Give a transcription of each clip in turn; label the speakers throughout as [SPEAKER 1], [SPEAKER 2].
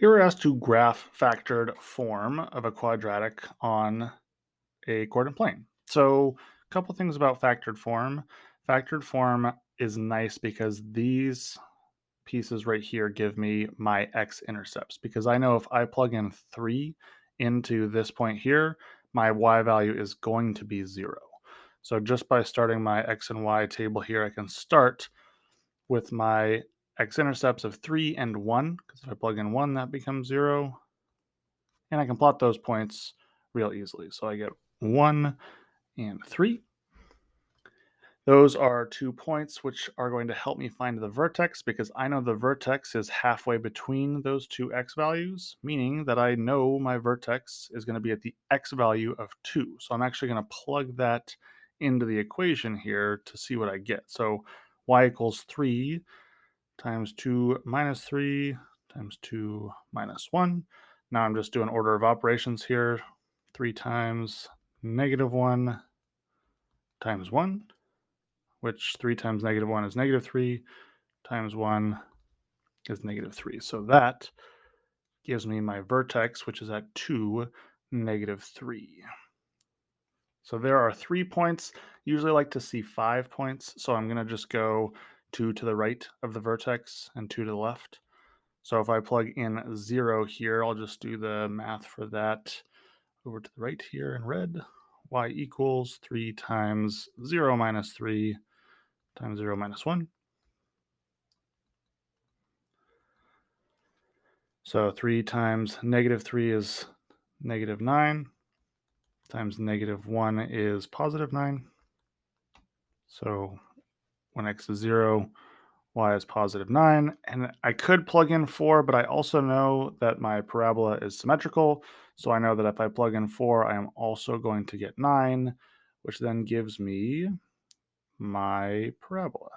[SPEAKER 1] Here we're asked to graph factored form of a quadratic on a coordinate plane. So a couple things about factored form. Factored form is nice because these pieces right here give me my x-intercepts, because I know if I plug in 3 into this point here, my y value is going to be 0. So just by starting my x and y table here, I can start with my x-intercepts of 3 and 1, because if I plug in 1, that becomes 0. And I can plot those points real easily. So I get 1 and 3. Those are 2 points which are going to help me find the vertex, because I know the vertex is halfway between those two x values, meaning that I know my vertex is going to be at the x value of 2. So I'm actually going to plug that into the equation here to see what I get. So y equals 3 times 2 minus 3 times 2 minus 1. Now I'm just doing order of operations here. 3 times -1 times 1, which 3 times -1 is -3, times 1 is -3. So that gives me my vertex, which is at 2, -3. So there are 3 points. Usually I like to see 5 points, so I'm going to just go 2 to the right of the vertex and 2 to the left. So if I plug in 0 here, I'll just do the math for that over to the right here in red. Y equals 3 times 0 minus 3 times 0 minus 1. So 3 times -3 is -9, times -1 is +9. So when x is 0, y is +9. And I could plug in 4, but I also know that my parabola is symmetrical. So I know that if I plug in 4, I am also going to get 9, which then gives me my parabola.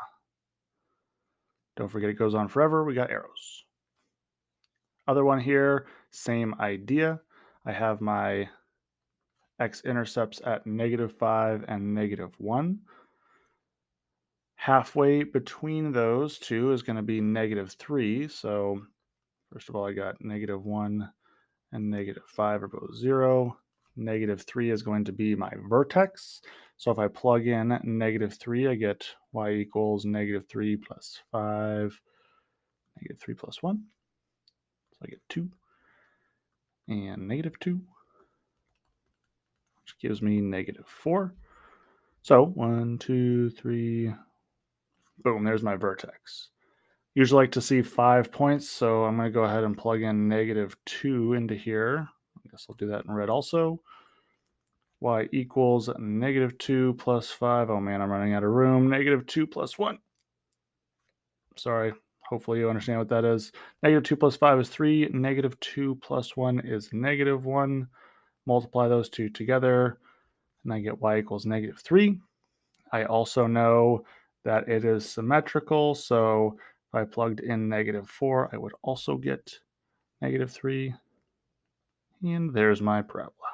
[SPEAKER 1] Don't forget it goes on forever. We got arrows. Other one here, same idea. I have my x-intercepts at -5 and -1. Halfway between those two is going to be -3. So first of all, I got -1 and -5 are both 0. -3 is going to be my vertex. So if I plug in -3, I get y equals -3 plus 5, -3 plus 1. So I get 2 and -2, which gives me -4. So 1, 2, 3, boom, there's my vertex. Usually like to see 5 points, so I'm going to go ahead and plug in -2 into here. I guess I'll do that in red also. Y equals -2 plus 5. Oh man, I'm running out of room. -2 plus 1. Sorry. Hopefully you understand what that is. -2 plus 5 is 3. -2 plus 1 is -1. Multiply those two together, and I get y equals -3. I also know that it is symmetrical, so if I plugged in -4, I would also get -3. And there's my parabola.